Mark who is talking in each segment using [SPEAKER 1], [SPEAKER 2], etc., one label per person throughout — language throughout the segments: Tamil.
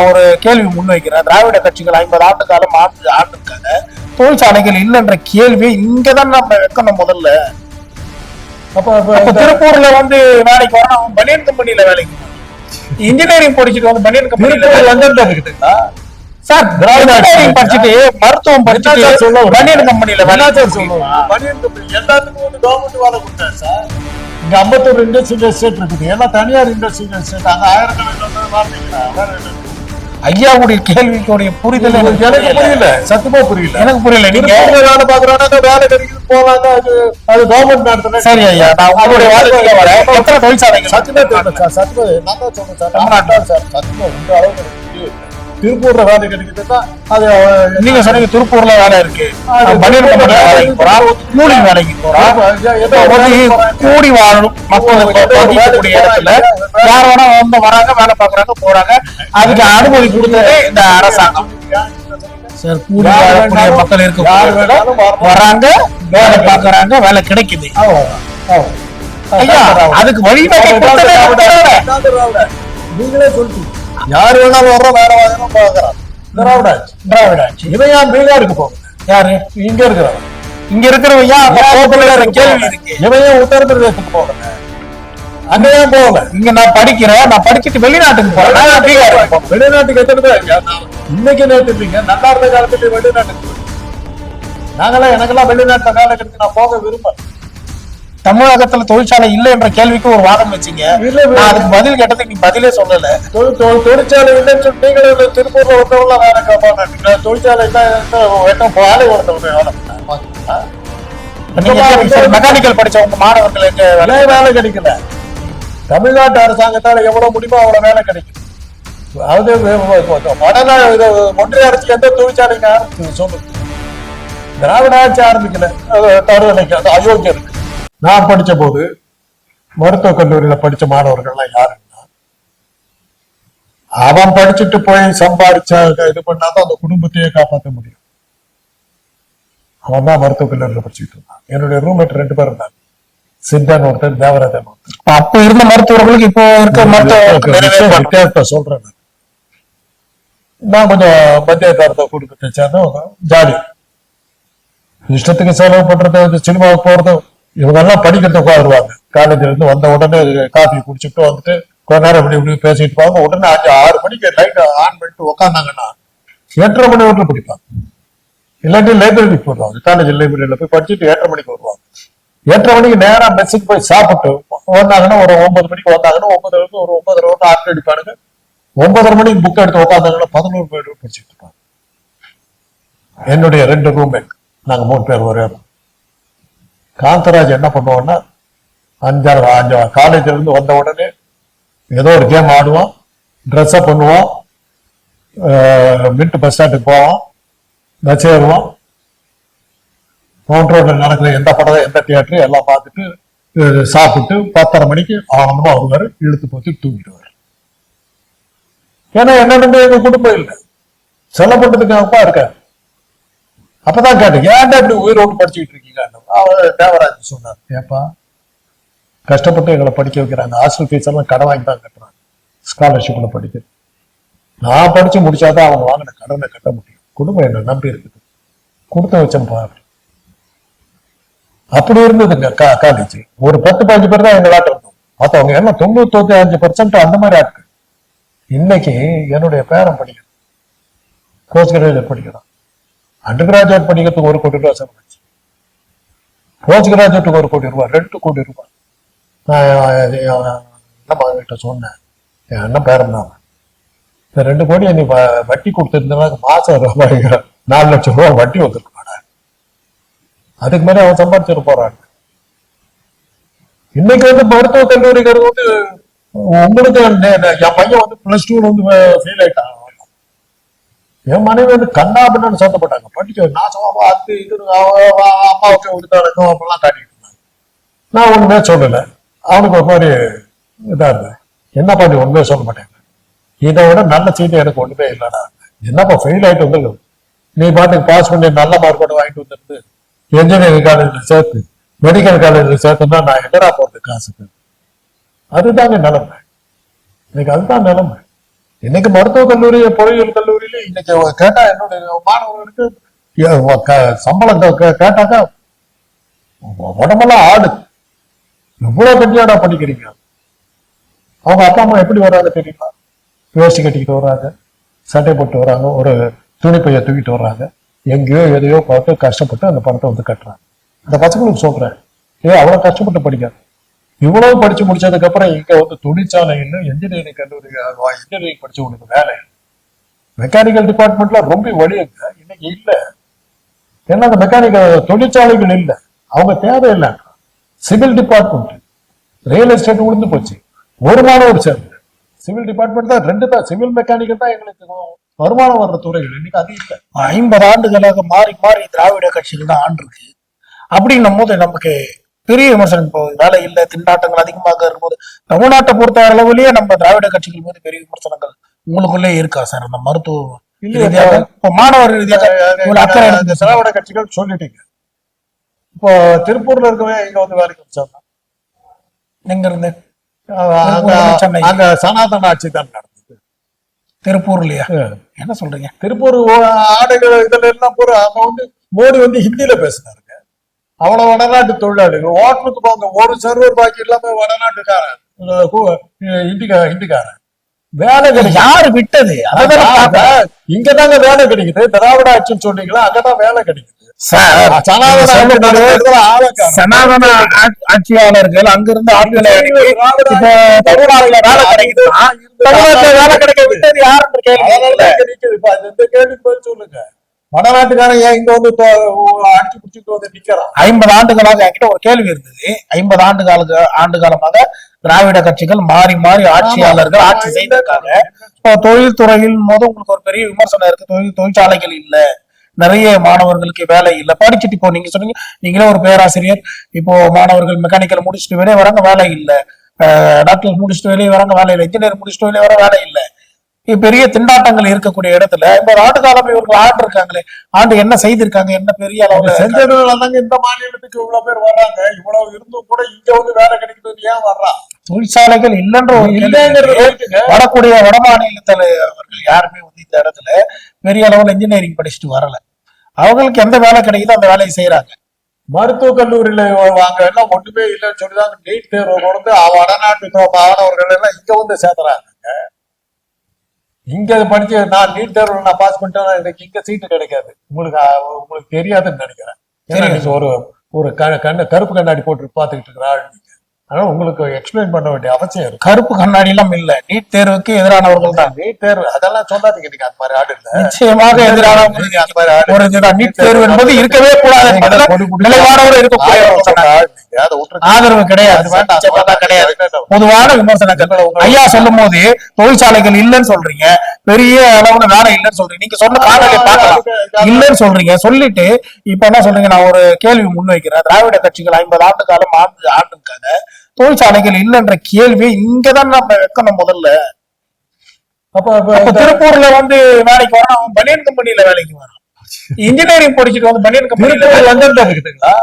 [SPEAKER 1] ஒரு கேள்வி முன்வைக்கிறேன். திராவிட கட்சிகள் 50 ஆண்டு காலம் ஆண்டுக்காக தொழிற்சாலைகள் இல்லைன்ற கேள்வி இங்கதான் நம்ம வைக்கணும் முதல்ல. அப்ப திருப்பூர்ல வந்து வேலைக்கு வரணும், அவன் பனியன் கம்பெனில வேலைக்கு இன்ஜினியரிங் படிச்சுட்டு வந்து பனியன் கம்பெனில வந்துருக்குங்களா சார்? இன்ஜினியரிங் படிச்சுட்டு மருத்துவம் படிச்சுட்டு பனியன் கம்பெனில வேலை சொல்லுவாங்க. பனியன் கம்பெனி எல்லாத்துக்கும் வந்து கவர்மெண்ட் வேலை கொடுத்தாரு சார். இங்க 54 இண்டஸ்ட்ரியல் எஸ்டேட் இருக்குது, ஏன்னா தனியார் இண்டஸ்ட்ரியல் எஸ்டேட். அந்த ஆயிரக்கணக்கில் ஐயாவுடைய கேள்விக்குடைய புரிதல் எனக்கு புரியல, சத்துமா புரியல, எனக்கு புரியல. நீங்க வேலை பாக்குறாங்க, வேலை கிடைக்குது போவாங்க, அது கவர்மெண்ட் நடத்துறேன். சரி ஐயா, நான் உங்களுடைய வாழ்க்கையில வரேன். எத்தனை தொழிற்சாலைகள்? சத்துமா தெரியல சார், சத்துமா நான் தான் சொன்னேன் சார், தமிழ்நாட்டில் சார் சத்துமா உங்க அளவுக்கு திருப்பூர்ல வேலை கிடைக்குதுன்னா அது நீங்க சொன்னீங்க. திருப்பூர்ல வேலை இருக்கு, வேலைக்கு போறான், கூலி வேலைக்கு போறான். கூடி வாழும் மக்களுக்கு இடத்துல யார் வேணா வந்து வராங்க, வேலை பாக்குறாங்க, போறாங்க. அதுக்கு அனுமதி கொடுத்தது இந்த அரசாங்கம் சார். கூடி வாழக்கூடிய மக்கள் இருக்கு, வராங்க, வேலை பாக்குறாங்க, வேலை கிடைக்குது. அதுக்கு வழிவகை நீங்களே சொல்லிட்டு யாரு வேணாலும் வர்றோம், வேற வாங்கணும் பாக்குறான். திராவிடாச்சு இவன் ஏன் பீகாருக்கு போகுது? யாரு இங்க இருக்கிறவன்? இங்க இருக்கிறவன் கேள்வி இருக்கு. இவன் ஏன் உத்தரப்பிரதேசத்துக்கு போகல? அங்க ஏன் போகல? இங்க நான் படிக்கிறேன், நான் படிச்சுட்டு வெளிநாட்டுக்கு போறேன். பீகார் வெளிநாட்டுக்கு எத்தனை பேர் இன்னைக்கு நேற்றுப்பீங்க? நல்லா இருந்த காலத்துல வெளிநாட்டுக்கு நாங்களாம், எனக்கெல்லாம் வெளிநாட்டுல வேலை கிடைச்சு நான் போக விரும்பல. தமிழகத்துல தொழிற்சாலை இல்லை என்ற கேள்விக்கு ஒரு வாதம் வச்சீங்க, அதுக்கு பதில் கேட்டதுக்கு நீ பதிலே சொல்லல. தொழிற்சாலை இல்லைன்னு சொல்லி நீங்களும் திருப்பூர்ல ஒருத்தவங்க வேலை காப்பாங்க. தொழிற்சாலை வேலை ஒருத்தவங்க மெக்கானிக்கல் படிச்ச உங்க மாணவர்கள் எங்க வேலை கிடைக்கல? தமிழ்நாட்டு அரசாங்கத்தால எவ்வளவு முடியுமோ அவ்வளவு வேலை கிடைக்கும். அதாவது ஒன்றிய அரசு எந்த தொழிற்சாலைங்க ஆரம்பிச்சு சொல்லுங்க. திராவிட ஆட்சி ஆரம்பிக்கல, அயோக்கியம் இருக்கு. நான் படிச்ச போது மருத்துவக் கல்லூரியில படிச்ச மாணவர்கள்லாம் யாருன்னா, அவன் படிச்சுட்டு போய் சம்பாதிச்ச இது பண்ணாதான் அந்த குடும்பத்தையே காப்பாற்ற முடியும். அவன் தான் மருத்துவக் கல்லூரியில படிச்சுட்டு இருந்தான். என்னுடைய ரூம்மேட் 2 பேர் இருந்தாங்க, சித்தன் ஒருத்தர், தேவராஜன் ஒருத்தர். அப்ப இருந்த மருத்துவர்களுக்கு இப்போ இருக்க மருத்துவ சொல்றேன். நான் கொஞ்சம் மத்திய தரத்தை குடும்பத்தை சேர்ந்த ஜாலி, இஷ்டத்துக்கு செலவு பண்றது, சினிமாவுக்கு போறது. இவங்க எல்லாம் படிக்கிறதுக்கு வருவாங்க. காலேஜ்ல இருந்து வந்த உடனே காஃபி குடிச்சுட்டு வந்துட்டு கொஞ்ச நேரம் இப்படி இப்படி பேசிட்டு போவாங்க. உடனே 5-6 மணிக்கு லைட் ஆன் பண்ணிட்டு உட்காந்தாங்கன்னா 8:30 மணி வரைக்கும் படிப்பாங்க. இல்லாட்டி லைப்ரரிக்கு போடுவாங்க, காலேஜ் லைப்ரரியில போய் படிச்சுட்டு 8:30 மணிக்கு வருவாங்க. 8:30 மணிக்கு நேரம் மெஸ்ஸுக்கு போய் சாப்பிட்டு வந்தாங்கன்னா ஒரு 9 மணிக்கு வந்தாங்கன்னா 9 வரைக்கும் ஒரு 9:30 ஆர்ட் அடிப்பானுங்க. 9:30 மணிக்கு புக் எடுத்து உட்காந்தாங்கன்னா 11 மணி படிச்சுட்டு இருப்பாங்க. என்னுடைய 2 ரூம்மேட், நாங்க 3 பேர் ஒரே. காந்தராஜ் என்ன பண்ணுவோம்னா, 5 காலேஜ்ல இருந்து வந்த உடனே ஏதோ ஒரு கேம் ஆடுவான், ட்ரெஸ்அப் பண்ணுவான், மின்ட் பஸ் ஸ்டாண்டுக்கு போவான், பஸ் ஏறுவான், மவுண்ட் ரோட்ல நடக்கிற எந்த படம் எந்த தியேட்டரு எல்லாம் பார்த்துட்டு சாப்பிட்டு 10:30 மணிக்கு ஆனந்தமா வருவாரு, இழுத்து போட்டு தூங்கிடுவாரு. ஏன்னா என்னன்னு எங்க குடும்பம் இல்லை, செலவு பண்றதுக்கு அப்பா இருக்காரு. அப்பதான் கேட்டேன், ஏன்டா இப்படி உயிரோடு படிச்சுக்கிட்டு இருக்கீங்க? தேவராஜ் சொன்னார், ஏப்பா கஷ்டப்பட்டு எங்களை படிக்க வைக்கிறாங்க, ஹாஸ்டல் ஃபீஸ் எல்லாம் கடன் வாங்கி தான் கட்டுறாங்க, ஸ்காலர்ஷிப்ல படிக்கிறது. நான் படிச்சு முடிச்சாதான் அவங்க வாங்கின கடனை கட்ட முடியும். குடும்பம் என்ன நம்பி இருக்குது, கொடுத்து வச்சோம்ப்பா. அப்படி இருந்ததுங்க காலேஜ். ஒரு 10-15 பேர் தான் எங்களாட்ட இருந்தோம். மற்றவங்க எல்லாம் 95% அந்த மாதிரி ஆட்கள். இன்னைக்கு என்னுடைய பேரன் படிக்கிறான், போஸ்ட் கிராஜுவேட் படிக்கிறான். அண்டர் கிராஜுவேட் படிக்கிறதுக்கு 1 கோடி ரூபாய் செலவு, போஸ்ட் கிராஜுவேட்டுக்கு 1 கோடி ரூபாய், 2 கோடி ரூபாய். நான் கிட்ட சொன்னேன், என் அண்ணன் பேரன் தான், இந்த 2 கோடியை நீ வட்டி கொடுத்துருந்தா மாசம் 4 லட்சம் ரூபாய் வட்டி வந்துருக்க மாட்டேன். அதுக்கு மேலே அவன் சம்பாதிச்சிட்டு போறான். இன்னைக்கு வந்து மருத்துவக் கல்லூரிகள் வந்து உங்களுக்கு என் பையன் வந்து +2 வந்து ஃபெயில் ஆயிட்டான். என் மனைவி வந்து கண்ணாபின்னு சொந்தப்பட்டாங்க, படிக்க நாசமா அது இது அம்மாவுக்கு விடுத்தானுக்கும் அப்படிலாம் காட்டிட்டு இருந்தாங்க. நான் ஒண்ணுமே சொல்லலை. அவனுக்கு ஒரு மாதிரி இதா இருந்தேன், என்ன பண்ணி ஒண்ணுமே சொல்ல மாட்டேங்க. இதை விட நல்ல செய்தி எனக்கு ஒண்ணுமே இல்லைடா. என்னப்பா ஃபெயில் ஆயிட்டு வந்து நீ பாட்டுக்கு பாஸ் பண்ணி நல்ல மார்க்கோட வாங்கிட்டு வந்துருந்து என்ஜினியரிங் காலேஜ்ல சேர்த்து மெடிக்கல் காலேஜ்ல சேர்த்துன்னா நான் எங்கடா போறது காசுக்கு? அதுதாங்க நிலைமை இன்னைக்கு, அதுதான் நிலைமை.
[SPEAKER 2] இன்னைக்கு மருத்துவக் கல்லூரி பொறியியல் கல்லூரியில இன்னைக்கு கேட்டா என்னுடைய மாணவர்களுக்கு சம்பளம் கேட்டாக்கா உடம்பெல்லாம் ஆடு. இவ்வளவு கட்டியாடா படிக்கிறீங்க. அவங்க அப்பா அம்மா எப்படி வர்றாங்க தெரியுமா? வேஷ்டி கட்டிக்கிட்டு வர்றாங்க, சட்டை போட்டு வர்றாங்க, ஒரு துணி பைய தூக்கிட்டு வர்றாங்க, எங்கேயோ எதையோ பார்த்து கஷ்டப்பட்டு அந்த பணத்தை வந்து கட்டுறாங்க. இந்த பசங்களுக்கு சொல்றேன், அவ்வளவு கஷ்டப்பட்டு படிக்காது. இவ்வளவு படிச்சு முடிச்சதுக்கு அப்புறம் இங்க வந்து தொழிற்சாலையில் இன்ஜினியரிங் கல்லூரி இன்ஜினியரிங் படிச்சவங்களுக்கு வேலை, மெக்கானிக்கல் டிபார்ட்மெண்ட்ல ரொம்ப வழியுங்க இன்னைக்கு இல்ல. ஏன்னா அந்த மெக்கானிக்கல் தொழிற்சாலைகள் இல்லை, அவங்க தேவையில்லை. சிவில் டிபார்ட்மெண்ட், ரியல் எஸ்டேட் விழுந்து போச்சு. ஒரு மாணவர் சேர்ந்து சிவில் டிபார்ட்மெண்ட் தான், 2 தான். சிவில் மெக்கானிக்கல் தான் எங்களுக்கு வருமானம் வர்ற துறைகள். இன்னைக்கு அது இல்லை.
[SPEAKER 1] 50 ஆண்டுகளாக மாறி மாறி திராவிட கட்சிகள் தான் ஆண்டிருக்கு. அப்படின்னும் போது நமக்கு பெரிய விமர்சனம் போகுது. வேலை இல்லை, திண்டாட்டங்கள் அதிகமாக இருக்கும்போது தமிழ்நாட்டை பொறுத்த அளவுலயே நம்ம திராவிட கட்சிகள் மீது பெரிய விமர்சனங்கள் உங்களுக்குள்ளே இருக்கா சார்? அந்த மருத்துவ இப்போ மாணவர்
[SPEAKER 2] திராவிட கட்சிகள் சொல்லிட்டீங்க. இப்போ திருப்பூர்ல இருக்கவே இங்க வந்து வேலைக்கு வச்சாங்க.
[SPEAKER 1] எங்க இருந்து?
[SPEAKER 2] அங்க சனாதன ஆட்சி தான் நடந்தது
[SPEAKER 1] திருப்பூர்லயா? என்ன சொல்றீங்க?
[SPEAKER 2] திருப்பூர் ஆடைகள் இதுல எல்லாம் பூரா அவங்க வந்து மோடி வந்து ஹிந்தியில பேசினாருங்க. அவ்வளவு வடநாட்டு தொழிலாளிகள் ஹோட்டலுக்கு போங்க, ஒரு சர்வர் பாக்கி இல்லாம வடநாட்டுக்காரன் ஹிந்திக்காரன் வேலை கிடைக்கும்.
[SPEAKER 1] யாரு விட்டது?
[SPEAKER 2] இங்கதாங்க வேலை கிடைக்குது. திராவிட ஆட்சின்னு சொன்னீங்களா, அங்கதான் வேலை கிடைக்குது.
[SPEAKER 1] சனாதன ஆட்சியாளர்கள் அங்கிருந்து ஆட்களை தமிழ்நாட்டுல வேலை கிடைக்குது. வேலை கிடைக்க விட்டது யாருன்னு
[SPEAKER 2] கேள்வி சொல்லுங்க. வடநாட்டுக்காரன் ஏன் இங்க வந்து அடிச்சு பிடிச்சிட்டு வந்து நிக்கிறான்?
[SPEAKER 1] 50 ஆண்டுகளாக என்கிட்ட ஒரு கேள்வி இருந்தது. 50 ஆண்டு காலமாக திராவிட கட்சிகள் மாறி மாறி ஆட்சியாளர்கள் ஆட்சி செய்திருக்காங்க. இப்போ தொழில்துறையில் போது உங்களுக்கு ஒரு பெரிய விமர்சனம் இருக்கு. தொழிற்சாலைகள் இல்ல, நிறைய மாணவர்களுக்கு வேலை இல்லை. படிச்சுட்டு இப்போ நீங்க சொன்னீங்க, நீங்களே ஒரு பேராசிரியர். இப்போ மாணவர்கள் மெக்கானிக்கல் முடிச்சுட்டு வெளியே வராங்க, வேலை இல்லை. டாக்டர் முடிச்சுட்டு வெளியே வராங்க, வேலை இல்லை. இன்ஜினியர் முடிச்சுட்டு வெளியே வர வேலை இல்லை. பெரிய திண்டாட்டங்கள் இருக்கக்கூடிய இடத்துல 50 ஆண்டு காலம் இவர்கள் ஆண்டு இருக்காங்களே, ஆண்டு என்ன செய்திருக்காங்க? என்ன பெரிய அளவுல
[SPEAKER 2] செஞ்சதுனால இந்த மாநிலத்துக்கு இவ்வளவு பேர் வர்றாங்க. இவ்வளவு இருந்தும் கூட இங்க வந்து வேலை கிடைக்குது. ஏன் வர்றான்?
[SPEAKER 1] தொழிற்சாலைகள் இல்லைன்ற வரக்கூடிய வட மாநிலத்துல அவர்கள் யாருமே வந்து இந்த இடத்துல பெரிய அளவுல இன்ஜினியரிங் படிச்சுட்டு வரல. அவங்களுக்கு எந்த வேலை கிடைக்குதோ அந்த வேலையை செய்யறாங்க.
[SPEAKER 2] மருத்துவக் கல்லூரியில வாங்க எல்லாம் ஒண்ணுமே இல்லைன்னு சொல்லிதான் நீட் தேர்வு கொடுத்து வடநாட்டு மாணவர்கள் எல்லாம் இங்க வந்து சேர்த்துறாங்க. இங்க படிச்சு நான் நீட் தேர்வு நான் பாஸ் பண்ணிட்டேன்னா எனக்கு இங்க சீட்டு கிடைக்காது. உங்களுக்கு தெரியாதுன்னு நினைக்கிறேன். ஏன்னா நீங்க ஒரு கருப்பு கண்ணாடி போட்டு பாத்துக்கிட்டு இருக்கிற ஆள். அதனால உங்களுக்கு எக்ஸ்பிளைன் பண்ண வேண்டிய அவசியம் இருக்கு.
[SPEAKER 1] கருப்பு கண்ணாடி எல்லாம் இல்ல, நீட் தேர்வுக்கு எதிரானவர்கள் தான்.
[SPEAKER 2] நீட் தேர்வு அதெல்லாம் சொல்லாதீங்க. நீங்க அந்த மாதிரி ஆடு இல்ல,
[SPEAKER 1] நிச்சயமாக எதிரானவர்கள் அந்த மாதிரி ஆடு. நீட் தேர்வு என்பது இருக்கவே கூடாது, ஆதரவு கிடையாது, கிடையாது. பொதுவான விமர்சனங்கள் ஐயா சொல்லும் போது தொழிற்சாலைகள் இல்லைன்னு சொல்றீங்க, பெரிய அளவுல வேலை இல்லைன்னு சொல்றீங்க. நீங்க சொன்ன காணொலியை பார்க்கலாம், இல்லைன்னு சொல்றீங்க. சொல்லிட்டு இப்ப என்ன சொல்றீங்க? நான் ஒரு கேள்வி முன்வைக்கிறேன். திராவிட கட்சிகள் 50 ஆண்டு காலம் ஆண்டுக்காக தொழிற்சாலைகள் இல்லைன்ற கேள்வி இங்கதான் நம்ம வைக்கணும் முதல்ல. அப்ப திருப்பூர்ல வந்து வேலைக்கு வரான், அவன் பனியன் கம்பெனில வேலைக்கு வரான். இன்ஜினியரிங் படிச்சுட்டு வந்து பனியன் கம்பெனில வந்துருக்குதுங்களா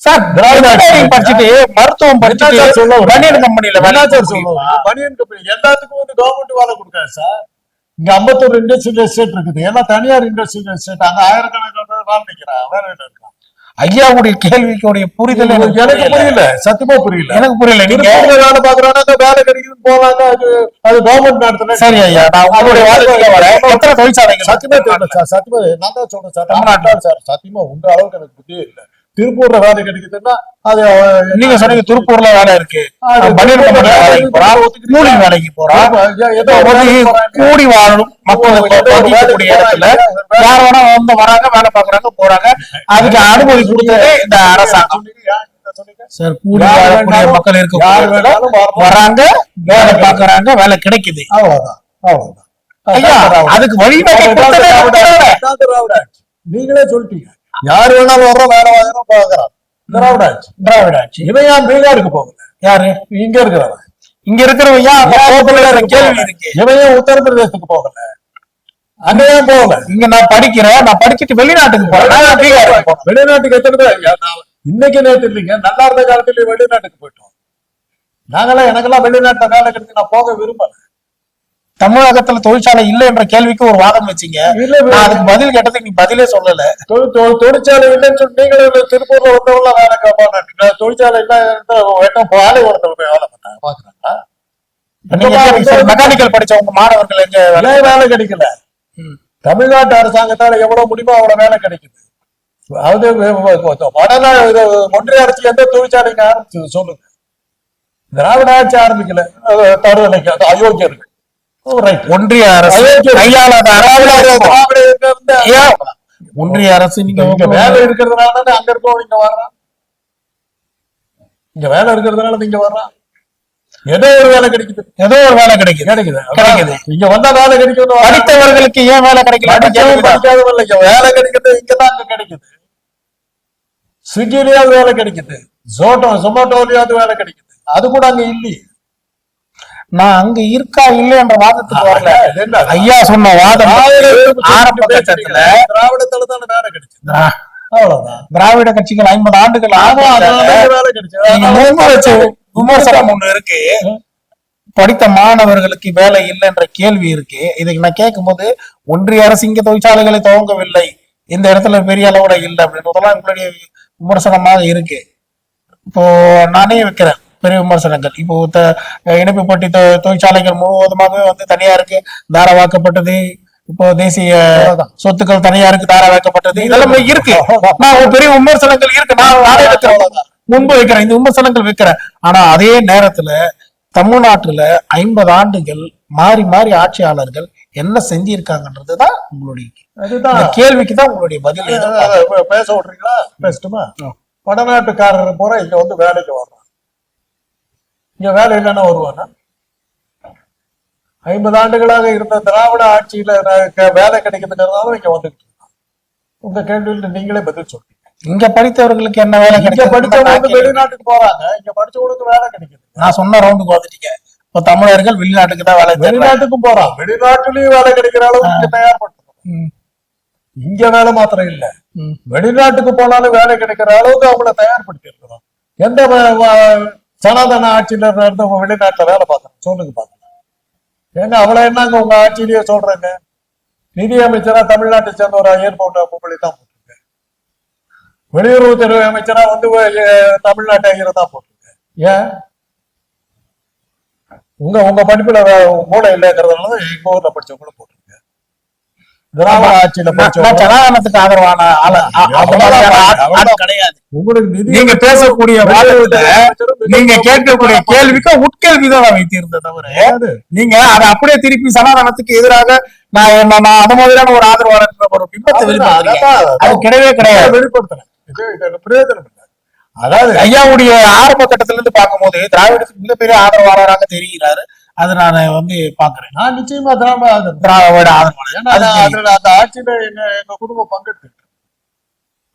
[SPEAKER 1] சார்? இன்ஜினியரிங் படிச்சுட்டு மருத்துவம் படிச்சுட்டு பனியன் கம்பெனில
[SPEAKER 2] பனியன் கம்பெனி எல்லாத்துக்கும் வந்து கவர்மெண்ட் வேலை கொடுக்காது சார். இங்க 54 இண்டஸ்ட்ரியல் எஸ்டேட் இருக்குது. ஏன்னா தனியார் இண்டஸ்ட்ரியல் எஸ்டேட் அங்க ஆயிரக்கணக்கான வேலை நிற்கிறான். வேலை இருக்கான்.
[SPEAKER 1] ஐயாவுடைய கேள்விக்குடைய புரிதல் எனக்கு
[SPEAKER 2] புரியல, சத்தியமா புரியல.
[SPEAKER 1] எனக்கு புரியல. நீங்க
[SPEAKER 2] வேலை பாக்குறாங்க, வேலை கிடைக்குதுன்னு போவாங்க. அது கவர்மெண்ட் நடத்துறேன்.
[SPEAKER 1] சரி ஐயா, நான் உங்களுடைய எத்தனை தொழிற்சாலைகள்?
[SPEAKER 2] சத்தியமா தெரியல சார். சத்தியமா நான் தான் சொல்றேன் சார், தமிழ்நாட்டில் சார். சத்தியமா உங்க அளவுக்கு எனக்கு புத்தியே இல்லை. திருப்பூர்ல வேலை கிடைக்குதுன்னா அது
[SPEAKER 1] நீங்க சொன்னீங்க. திருப்பூர்ல வேலை இருக்கு, கூலி வேலைக்கு போறான். கூடி வாழும் மக்களுக்கு இடத்துல யார் வேணா வந்து வராங்க, வேலை பாக்குறாங்க, போறாங்க. அதுக்கு அனுமதி கொடுத்தது இந்த அரசாங்கம் சார். கூலி வாழக்கூடிய மக்கள் இருக்க வராங்க, வேலை பாக்குறாங்க, வேலை கிடைக்குது. அதுக்கு வழி
[SPEAKER 2] நீங்களே சொல்லிட்டீங்க. யாரு வேணாலும் வர்ற வேலை வாங்கணும் பாக்குறான்.
[SPEAKER 1] திராவிட ஆட்சி.
[SPEAKER 2] இவன் ஏன் பீகாருக்கு போகல?
[SPEAKER 1] யாரு
[SPEAKER 2] இங்க இருக்கிறவன்?
[SPEAKER 1] இங்க இருக்கிறவன் கேள்வி இருக்கு.
[SPEAKER 2] இவன் ஏன் உத்தரப்பிரதேசத்துக்கு போகல? அங்க ஏன் போகல?
[SPEAKER 1] இங்க நான் படிக்கிறேன், நான் படிச்சுட்டு வெளிநாட்டுக்கு போறேன்.
[SPEAKER 2] வெளிநாட்டுக்கு எத்தனை பேர் இன்னைக்கு நேற்று இல்லைங்க, நல்லா இருந்த காலத்துல வெளிநாட்டுக்கு போயிட்டோம். நாங்கெல்லாம் எனக்கெல்லாம் வெளிநாட்டுல வேலை கிடைச்சு நான் போக விரும்பல.
[SPEAKER 1] தமிழகத்துல தொழிற்சாலை இல்லை என்ற கேள்விக்கு ஒரு வாதம் வச்சீங்க.
[SPEAKER 2] இல்ல,
[SPEAKER 1] நான் அதுக்கு பதில் கேட்டதுக்கு நீ பதிலே சொல்லல.
[SPEAKER 2] தொழிற்சாலை இல்லைன்னு சொல்லி நீங்களும் திருப்பூர்ல வந்தவங்க வேலை கேட்பாங்க. தொழிற்சாலை இல்ல பாலைவனத்துல போய் வேலை பண்ணாங்க பாக்குறாங்களா?
[SPEAKER 1] மெக்கானிக்கல் படிச்ச உங்க மாணவர்கள் எங்க
[SPEAKER 2] வேலை கிடைக்கல. தமிழ்நாட்டு அரசாங்கத்தால எவ்வளவு முடியுமோ அவ்வளவு வேலை கிடைக்குது. அதாவது ஒன்றிய அரசு எந்த தொழிற்சாலைக்கு ஆரம்பிச்சது சொல்லுங்க? திராவிட ஆட்சி ஆரம்பிக்கல. தருதலைக்கு அயோக்கியருக்கு
[SPEAKER 1] ஒன்றிய அரசு ஒன்றிய அரசு நீங்க
[SPEAKER 2] வேலை இருக்கிறதுனால தானே அங்க இருக்கோம், இங்க வர்றான். இங்க வேலை இருக்கிறதுனால இங்க வர்றான். ஏதோ ஒரு வேலை கிடைக்குது,
[SPEAKER 1] ஏதோ ஒரு வேலை கிடைக்குது.
[SPEAKER 2] இங்க வந்தா வேலை கிடைக்கும்.
[SPEAKER 1] படித்தவர்களுக்கு ஏன் வேலை கிடைக்கல?
[SPEAKER 2] படிக்காதவர்கள் இங்க வேலை கிடைக்கிறது இங்கதான் அங்க கிடைக்குது. ஸ்விக்கிலயாவது வேலை கிடைக்குது, ஜொமேட்டோலயாவது வேலை கிடைக்குது. அது கூட அங்க இல்லையே.
[SPEAKER 1] நான் அங்க இருக்கா இல்லை என்ற வாதத்துக்கு வரல. ஐயா சொன்ன வாதம் ஆரம்ப கட்டத்துல
[SPEAKER 2] திராவிடத்துல தானே வேலை கிடைச்சது. அவ்வளவுதான்.
[SPEAKER 1] திராவிட கட்சிகள் 50 ஆண்டுகள்
[SPEAKER 2] வேலை கிடைச்சது.
[SPEAKER 1] விமர்சனம் ஒண்ணு இருக்கு. படித்த மாணவர்களுக்கு வேலை இல்லை என்ற கேள்வி இருக்கு. இதை நான் கேட்கும் போது ஒன்றிய அரசு இங்க தொழிற்சாலைகளை துவங்கவில்லை, இந்த இடத்துல பெரிய அளவுல இல்லை அப்படின்றதெல்லாம் உங்களுடைய விமர்சனமாக இருக்கு. இப்போ நானே வைக்கிறேன் பெரிய விமர்சனங்கள். இப்போ இணைப்பு பட்டி தொழிற்சாலைகள் முழுவதுமாகவே வந்து தனியாருக்கு தாரவாக்கப்பட்டது. இப்போ தேசிய சொத்துக்கள் தனியாருக்கு தாரவாக்கப்பட்டது. இதெல்லாம் இருக்கு. நான் ஒரு பெரிய விமர்சனங்கள் இருக்கு. நான் முன்பு வைக்கிறேன், இந்த விமர்சனங்கள் வைக்கிறேன். ஆனா அதே நேரத்துல தமிழ்நாட்டுல 50 ஆண்டுகள் மாறி மாறி ஆட்சியாளர்கள் என்ன செஞ்சிருக்காங்கன்றதுதான் உங்களுடைய கேள்விக்கு தான் உங்களுடைய பதில்.
[SPEAKER 2] பேச விடுறீங்களா? பேசட்டுமா? வடநாட்டுக்காரர் பூரா இங்க வந்து வேலைக்கு வர்றான். இங்க வேலை இல்லைன்னா வருவானா? 50 ஆண்டுகளாக இருந்த திராவிட ஆட்சியில வேலை கிடைக்கிறதுக்காக இங்க வந்துட்டு இருக்கான். உங்க கேள்வியில் நீங்களே பதில் சொல்றீங்க.
[SPEAKER 1] இங்க படித்தவர்களுக்கு என்ன வேலை கிடைக்கும்?
[SPEAKER 2] படிச்சவங்க வெளிநாட்டுக்கு போறாங்க, இங்க படிச்சவங்களுக்கு வேலை கிடைக்குது.
[SPEAKER 1] நான் சொன்ன ரவுண்டுக்கு வந்துட்டீங்க. இப்ப தமிழர்கள் வெளிநாட்டுக்கு தான் வேலை,
[SPEAKER 2] வெளிநாட்டுக்கும் போறான். வெளிநாட்டுலயும் வேலை கிடைக்கிற அளவுக்கு தயார்படுத்தணும். இங்க வேலை மாத்திரம் இல்ல, வெளிநாட்டுக்கு போனாலும் வேலை கிடைக்கிற அளவுக்கு அவங்கள தயார்படுத்தி இருக்கிறோம். எந்த சனாதன ஆட்சியில இருந்தவங்க வெளிநாட்டுல வேலை பார்க்கணும் சொல்லுங்க பாக்கலாம். ஏங்க அவ்வளவு என்னங்க உங்க ஆட்சியிலேயே சொல்றாங்க? நிதி அமைச்சரா தமிழ்நாட்டை சேர்ந்த ஒரு ஏர்போர்ட் பொம்பளை தான் போட்டிருக்க. வெளியுறவுத்துறை அமைச்சரா வந்து தமிழ்நாட்டை ஐயரை தான் போட்டிருக்க. ஏன் உங்க படிப்புல மூளை இல்லைங்கிறதுனால எங்க ஊர்ல படிச்சவங்களும் போட்டிருக்க. திராவிட ஆட்சியில
[SPEAKER 1] சனாதனத்துக்கு ஆதரவான கிடையாது.
[SPEAKER 2] உங்களுக்கு
[SPEAKER 1] நீங்க பேசக்கூடிய நீங்க கேட்கக்கூடிய கேள்விக்கு உட்கேள்விதான் வைத்திருந்தது தவிர நீங்க அதை அப்படியே திருப்பி சனாதனத்துக்கு எதிராக நான் அது மாதிரியான ஒரு ஆதரவாளர் ஒரு பிம்பத்தை அது கிடையவே கிடையாது.
[SPEAKER 2] வெளிப்படுத்துறேன், பிரயோஜனம் இல்லை. அதாவது
[SPEAKER 1] ஐயாவுடைய ஆரம்ப கட்டத்துல இருந்து பார்க்கும் போது திராவிடத்துக்கு மிகப்பெரிய ஆதரவாளராக தெரிகிறாரு. அதை நான் வந்து பாக்குறேன்.
[SPEAKER 2] நான் நிச்சயமா திராவிட
[SPEAKER 1] ஆதரவாளர்.
[SPEAKER 2] அந்த ஆட்சியில எங்க குடும்பம் பங்கெடுத்து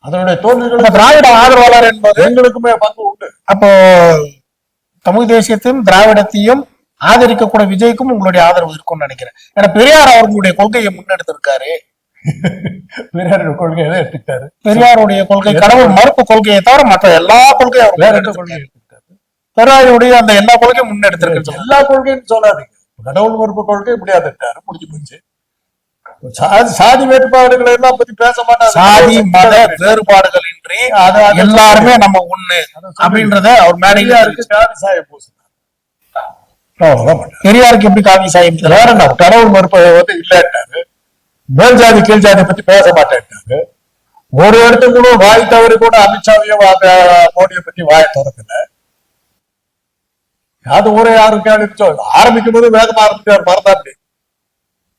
[SPEAKER 2] அதனுடைய தோல்விகள்
[SPEAKER 1] திராவிட ஆதரவாளர் என்பது
[SPEAKER 2] எங்களுக்குமே பங்கு உண்டு.
[SPEAKER 1] அப்போ தமிழ் தேசியத்தையும் திராவிடத்தையும் ஆதரிக்கக்கூடிய விஜய்க்கும் உங்களுடைய ஆதரவு இருக்கும்னு நினைக்கிறேன். ஏன்னா பெரியார் அவர்களுடைய கொள்கையை முன்னெடுத்திருக்காரு.
[SPEAKER 2] பெரியாருடைய கொள்கையை எடுத்துக்கிட்டாரு.
[SPEAKER 1] பெரியாருடைய கொள்கை கடவுள் மறுப்பு கொள்கையை தவிர மற்ற எல்லா கொள்கையும்
[SPEAKER 2] வேற என்ன கொள்கை எடுத்துக்கிட்டாரு?
[SPEAKER 1] பெரியாருடைய அந்த எல்லா கொள்கையும் முன்னெடுத்திருக்கு.
[SPEAKER 2] எல்லா கொள்கையும் சொல்லாதீங்க. கடவுள் மறுப்பு கொள்கை முடியாது, முடிஞ்சு போச்சு. சாதி வேறுபாடுகளை எல்லாம் பத்தி பேச மாட்டாங்க.
[SPEAKER 1] சாதி மத வேறுபாடுகள் இன்றி எல்லாருமே நம்ம ஒண்ணு அப்படின்றத அவர் மேடையில
[SPEAKER 2] இருக்கு. சாதி சாய பூசு
[SPEAKER 1] பெரியாருக்கு எப்படி காவி சாயம்?
[SPEAKER 2] வேற என்ன கடவுள் மறுப்பை வந்து இல்லட்டாரு. மேல் ஜாதி கீழ் ஜாதி பத்தி பேச மாட்டேன்ட்டாரு. ஒரு இடத்துக்கு கூட வாய் தவறி கூட அமித்ஷாவையும் மோடியை பத்தி வாய திறக்கல. அது ஒரே யாருக்கு ஆரம்பிக்கும் போது வேகமா ஆரம்பிச்சார் மறந்தாண்டி.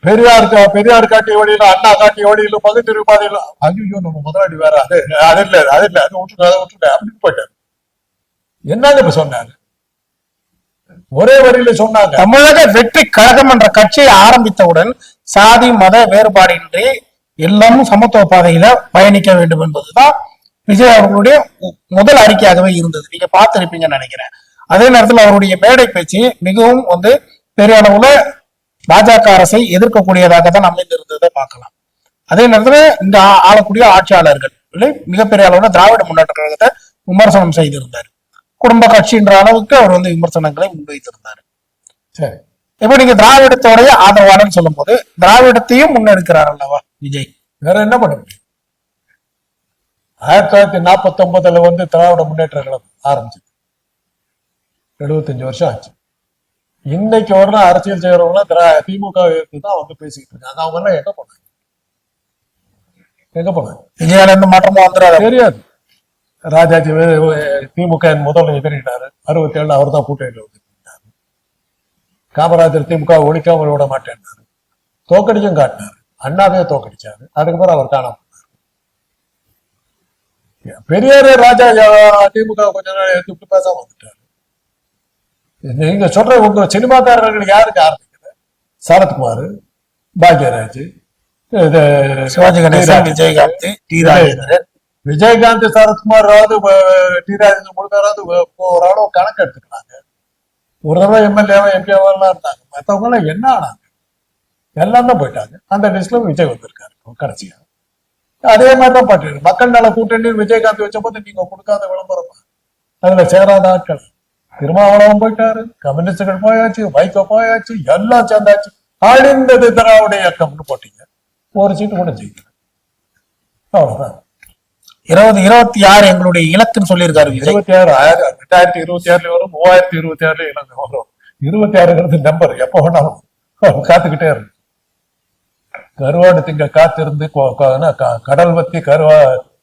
[SPEAKER 2] பெரியார் காட்டிய வழியில அண்ணா காட்டிய வழியில பகுத்தறிவு பாதையில ஐயோ நம்ம முதலாளி வேற அது இல்ல விட்டுருக்க அப்படின்னு போயிட்டாரு. என்னங்க இப்ப சொன்னாரு? ஒரே வரியில சொன்னாங்க.
[SPEAKER 1] தமிழக வெற்றி கழகம் என்ற கட்சியை ஆரம்பித்தவுடன் சாதி மத வேறுபாடின்றி எல்லாமும் சமத்துவ பாதையில பயணிக்க வேண்டும் என்பதுதான் விஜய் அவர்களுடைய முதல் அறிக்கையாகவே இருந்தது. நீங்க பார்த்திருப்பீங்கன்னு நினைக்கிறேன். அதே நேரத்தில் அவருடைய மேடை பேச்சு மிகவும் வந்து பெரிய அளவுல பாஜக அரசை எதிர்க்கக்கூடியதாக தான் அமைந்திருந்ததை பார்க்கலாம். அதே நேரத்தில் இந்த ஆளக்கூடிய ஆட்சியாளர்கள் மிகப்பெரிய அளவுல திராவிட முன்னேற்ற கழகத்தை விமர்சனம் செய்திருந்தார். குடும்ப கட்சின்ற அளவுக்கு அவர் வந்து விமர்சனங்களை முன்வைத்திருந்தார்.
[SPEAKER 2] சரி,
[SPEAKER 1] இப்ப நீங்க திராவிடத்தோடைய ஆதரவாளன்னு சொல்லும் போது திராவிடத்தையும் முன்னெடுக்கிறார் அல்லவா விஜய்?
[SPEAKER 2] வேற என்ன பண்ண முடியும்? 1949 வந்து திராவிட முன்னேற்ற கழகம் ஆரம்பிச்சது, 75 வருஷம் ஆச்சு. இன்னைக்கு வரலாம் அரசியல் செய்யறவங்க திமுக தான் வந்து பேசிக்கிட்டு இருக்காங்க. அவங்க எல்லாம் எங்க போனாங்க? எங்க போனாங்க?
[SPEAKER 1] விஜயால எந்த மாற்றமும் வந்துடாது.
[SPEAKER 2] தெரியாது. ராஜாஜி திமுக முதல்ல எதிரிட்டாரு, 67 அவர் தான் கூட்டணியில் வந்து காமராஜர் திமுக ஒழிக்காமல் விட மாட்டேன்னாரு, தோக்கடிக்கும் காட்டினாரு, அண்ணாவே தோக்கடிச்சாரு, அதுக்கப்புறம் அவர் காணாம போனாரு. பெரியாரு ராஜா திமுக கொஞ்ச நாள் எடுத்துட்டு பேசாம வந்துட்டாரு. நீங்க சொல்ற உங்க சினிமாக்காரர்கள் யாருக்கு ஆரம்பிக்கல? சரத்குமார், பாக்யராஜ்,
[SPEAKER 1] சிவாஜி கணேசன், விஜயகாந்த், டி ராஜேந்திரன்.
[SPEAKER 2] விஜயகாந்த், சரத்குமார், டி ராஜேந்திரன் முழுக்காராவது ஓரளவு கணக்கு எடுத்துக்கிறாங்க. ஒரு தடவை எம்எல்ஏவா எம்பியாவெல்லாம் இருந்தாங்க. மற்றவங்க எல்லாம் என்ன ஆனாங்க? எல்லாம் தான் போயிட்டாங்க. அந்த லிஸ்ட்ல விஜய் வந்திருக்காரு கடைசியா. அதே மாதிரி தான் பாட்டு மக்கள் நல கூட்டணி விஜயகாந்த் வச்ச போது நீங்க கொடுக்காத விளம்பரம் அதுல சேராத ஆட்கள். திருமாவளவன் போயிட்டாரு, கம்யூனிஸ்டுகள் போயாச்சு, வைகோ போயாச்சு, எல்லாம் சேர்ந்தாச்சு. அழிந்தது திராவிட இயக்கம்னு போட்டீங்க, ஒரு சீட்டு கூட ஜெயிக்கல. அவ்வளவுதான்.
[SPEAKER 1] 2026 எங்களுடைய இலக்குன்னு சொல்லியிருக்காரு விஜய்.
[SPEAKER 2] 26 2026 வரும், 3026 இலக்கு வரும். 26ங்கிறது நம்பர் எப்ப வேணாலும் காத்துக்கிட்டே இருக்கு. கருவாடு திங்க காத்திருந்து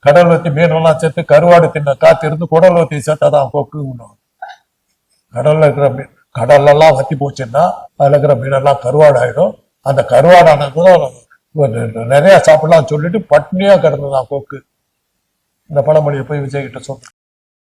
[SPEAKER 2] கடல் வத்தி மீனெல்லாம் சேர்த்து கருவாடு தின்ன காத்திருந்து குடல் வத்தி சேர்த்தாதான் கொக்கு. கடல்ல இருக்கிற மீன் கடல்ல எல்லாம் வத்தி போச்சுன்னா அதுல இருக்கிற மீனெல்லாம் கருவாடு ஆயிடும். அந்த கருவாடானது நிறைய சாப்பிடலாம் சொல்லிட்டு பட்னியா கிடந்ததான் கொக்கு. இந்த பழமொழியை போய் விஜய் கிட்ட சொல்றேன்.